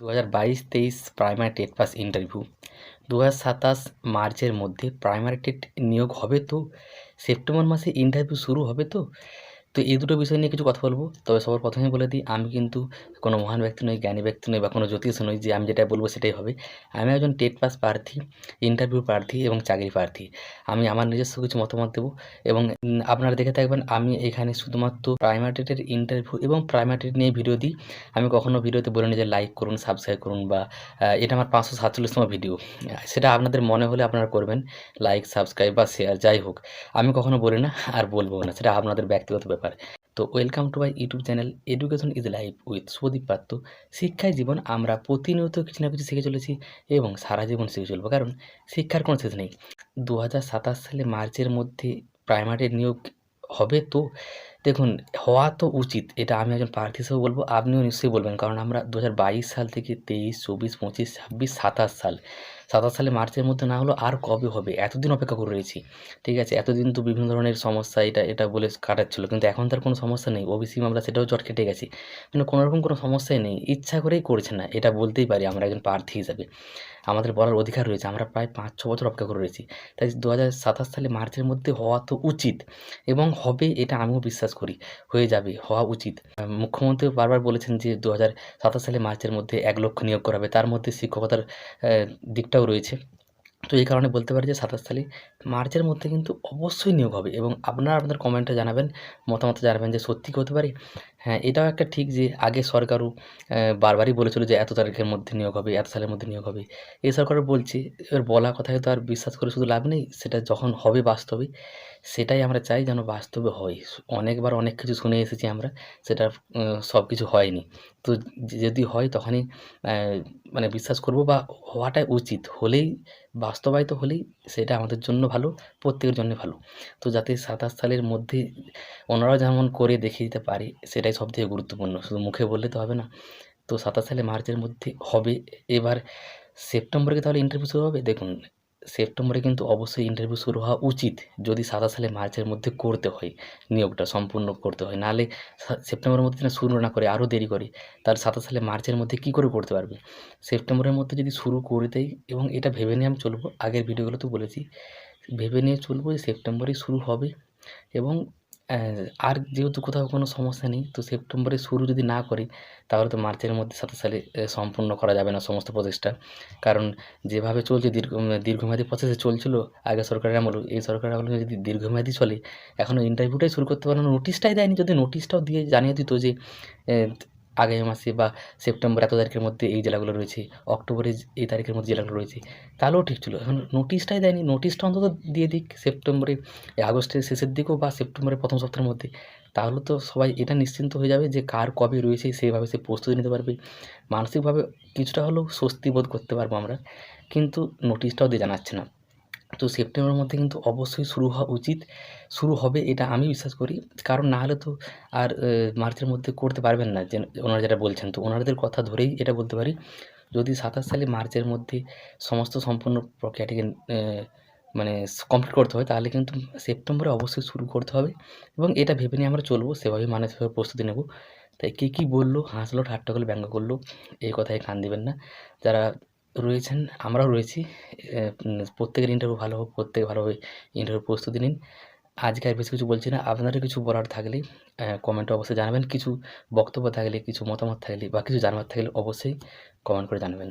2022-23 primary TET pass interview 2027 মার্চের মধ্যে primary TET নিয়োগ হবে তো? সেপ্টেম্বর মাসে ইন্টারভিউ শুরু হবে তো? এই দুটো বিষয় নিয়ে কিছু কথা বলবো। তবে সবার প্রথমেই বলে দিই, আমি কিন্তু কোনো মহান ব্যক্তি নই, জ্ঞানী ব্যক্তি নই বা কোনো জ্যোতিষ নই যে আমি যেটা বলবো সেটাই হবে। আমি একজন টেট পাস প্রার্থী, ইন্টারভিউ প্রার্থী এবং চাকরি প্রার্থী। আমি আমার নিজস্ব কিছু মতামত দেবো এবং আপনারা দেখে থাকবেন আমি এখানে শুধুমাত্র প্রাইমারি টেটের ইন্টারভিউ এবং প্রাইমারি টেট নিয়ে ভিডিও দিই। আমি কখনো ভিডিওতে বলিনি যে লাইক করুন, সাবস্ক্রাইব করুন বা এটা আমার 547তম ভিডিও। সেটা আপনাদের মনে হলে আপনারা করবেন, লাইক, সাবস্ক্রাইব বা শেয়ার যাই হোক। আমি কখনো বলি না আর বলবো না, সেটা আপনাদের ব্যক্তিগত ব্যাপার। তো welcome to my YouTube channel education is life with Sudip পাত্র। শিক্ষায় জীবন, আমরা প্রতিনিয়ত কিছু না কিছু শিখে চলেছি এবং সারা জীবন শিখে চলবো, কারণ শিক্ষার কোনো শেষ নেই। 2027 সালে মার্চের মধ্যে প্রাইমারি নিয়োগ হবে তো? দেখুন, হওয়া তো উচিত, এটা আমি একজন প্রার্থী হিসেবে বলবো, আপনিও নিশ্চয়ই বলবেন, কারণ আমরা 2022 সাল থেকে 23, 24, 25, 26, 27 সাল, 27 সালে মার্চের মধ্যে না হলো আর কবে হবে? এতদিন অপেক্ষা করে রয়েছি। ঠিক আছে, এতদিন তো বিভিন্ন ধরনের সমস্যা এটা বলে কাটাচ্ছিল, কিন্তু এখন তার কোনো সমস্যা নেই। ওবিসি মামলা সেটাও জট কেটে গেছে, কিন্তু কোনোরকম কোনো সমস্যাই নেই, ইচ্ছা করেই করছে না, এটা বলতেই পারি আমরা একজন প্রার্থী হিসাবে। আমাদের বলার অধিকার রয়েছে, আমরা প্রায় 5-6 বছর অপেক্ষা করে রয়েছি। তাই 2027 সালে মার্চের মধ্যে হওয়া তো উচিত এবং হবে, এটা আমিও বিশ্বাস করি, হয়ে যাবে, হওয়া উচিত। মুখ্যমন্ত্রী বারবার বলেছেন যে 2027 সালে মার্চের মধ্যে 1 লক্ষ নিয়োগ করা হবে, তার মধ্যে শিক্ষকতার দিকটাও রয়েছে। তো এই কারণে বলতে পারি যে 27 সালে মার্চের মধ্যে কিন্তু অবশ্যই নিয়োগ হবে এবং আপনারা আপনাদের কমেন্টে জানাবেন, মতামত জানাবেন যে সত্যি কি হতে পারে? হ্যাঁ, এটাও একটা ঠিক যে আগে সরকারও বারবারই বলেছিল যে এত তারিখের মধ্যে নিয়োগ হবে, এত সালের মধ্যে নিয়োগ হবে। এই সরকারও বলছে, এবার বলা কথায় তো আর বিশ্বাস করে শুধু লাভ নেই, সেটা যখন হবে বাস্তবে, সেটাই আমরা চাই যেন বাস্তবে হয়। অনেকবার অনেক কিছু শুনে এসেছি আমরা, সেটা সব কিছু হয়নি। তো যদি হয় তখনই মানে বিশ্বাস করব বা হওয়াটাই উচিত। হলেই, বাস্তবায়িত হলেই সেটা আমাদের জন্য ভালো, প্রত্যেকের জন্যে ভালো। তো যাতে 27 সালের মধ্যে ওনারাও যেমন করে দেখিয়ে দিতে পারে, সেটাই সবথেকে গুরুত্বপূর্ণ। শুধু মুখে বললে তো হবে না। তো 27 সালে মার্চের মধ্যে হবে। এবার সেপ্টেম্বরে কি তাহলে ইন্টারভিউ শুরু হবে? দেখুন, সেপ্টেম্বরে কিন্তু অবশ্যই ইন্টারভিউ শুরু হওয়া উচিত, যদি 27 সালে মার্চের মধ্যে করতে হয়, নিয়োগটা সম্পূর্ণ করতে হয়। নাহলে সেপ্টেম্বরের মধ্যে না শুরু না করে আরও দেরি করে, তাহলে 27 সালে মার্চের মধ্যে কী করে করতে পারবে? সেপ্টেম্বরের মধ্যে যদি শুরু করে দেয়, এবং এটা ভেবে নিয়ে আমি চলবো, আগের ভিডিওগুলোতেও বলেছি, ভেবে নিয়ে চলবো যে সেপ্টেম্বরেই শুরু হবে এবং অ্যা আর যেহেতু কোথাও কোনো সমস্যা নেই, তো সেপ্টেম্বরে শুরু যদি না করি, তাহলে তো মার্চের মধ্যে 27 সালে সম্পূর্ণ করা যাবে না সমস্ত প্রচেষ্টা। কারণ যেভাবে চলছে দীর্ঘমেয়াদী প্রসেসে চলছিল আগের সরকারের আমলেও, এই সরকারের আমলে যদি দীর্ঘমেয়াদী চলে, এখনও ইন্টারভিউটাই শুরু করতে পারল না, নোটিশটাই দেয়নি। যদি নোটিশটাও দিয়ে জানিয়ে দিত যে এ আগামী মাসে বা সেপ্টেম্বর এত তারিখের মধ্যে এই জেলাগুলো রয়েছে, অক্টোবরে এই তারিখের মধ্যে জেলাগুলো রয়েছে, তাহলেও ঠিক ছিল। এখন নোটিশটাই দেয়নি, নোটিশটা অন্তত দিয়ে দিক সেপ্টেম্বরে, এই আগস্টের শেষের দিকেও বা সেপ্টেম্বরের ১ম সপ্তাহের মধ্যে। তাহলে তো সবাই এটা নিশ্চিন্ত হয়ে যাবে যে কার কবে রয়েছে, সেভাবে সে প্রস্তুতি নিতে পারবে। মানসিকভাবে কিছুটা হলেও স্বস্তি বোধ করতে পারবো আমরা। কিন্তু নোটিশটাও দিয়ে জানাচ্ছে না। তো সেপ্টেম্বরের মধ্যে কিন্তু অবশ্যই শুরু হওয়া উচিত। শুরু হবে, এটা আমি বিশ্বাস করি। কারণ না হলে তো আর মার্চের মধ্যে করতে পারবেন না, যে ওনারা যেটা বলছেন। তো ওনাদের কথা ধরেই এটা বলতে পারি, যদি 27 সালে মার্চের মধ্যে সমস্ত সম্পূর্ণ প্রক্রিয়াটিকে মানে কমপ্লিট করতে হয়, তাহলে কিন্তু সেপ্টেম্বরে অবশ্যই শুরু করতে হবে এবং এটা ভেবে নিয়ে আমরা চলবো, সেভাবেই মানসিকভাবে প্রস্তুতি নেব। তাই কে কী বলল, হাসলো, ঠাট্টা করলো, ব্যঙ্গ করলো, এই কথায় কান দিবেন না। যারা রয়েছেন, আমরাও রয়েছি, প্রত্যেকের ইন্টারভিউ ভালো হোক, প্রত্যেকে ভালোভাবে ইন্টারভিউ প্রস্তুতি নিন। আজকে আর বেশি কিছু বলছি না। আপনাদের কিছু বলার থাকলে কমেন্টে অবশ্যই জানাবেন। কিছু বক্তব্য থাকলে, কিছু মতামত থাকলে বা কিছু জানার থাকলে অবশ্যই কমেন্ট করে জানাবেন।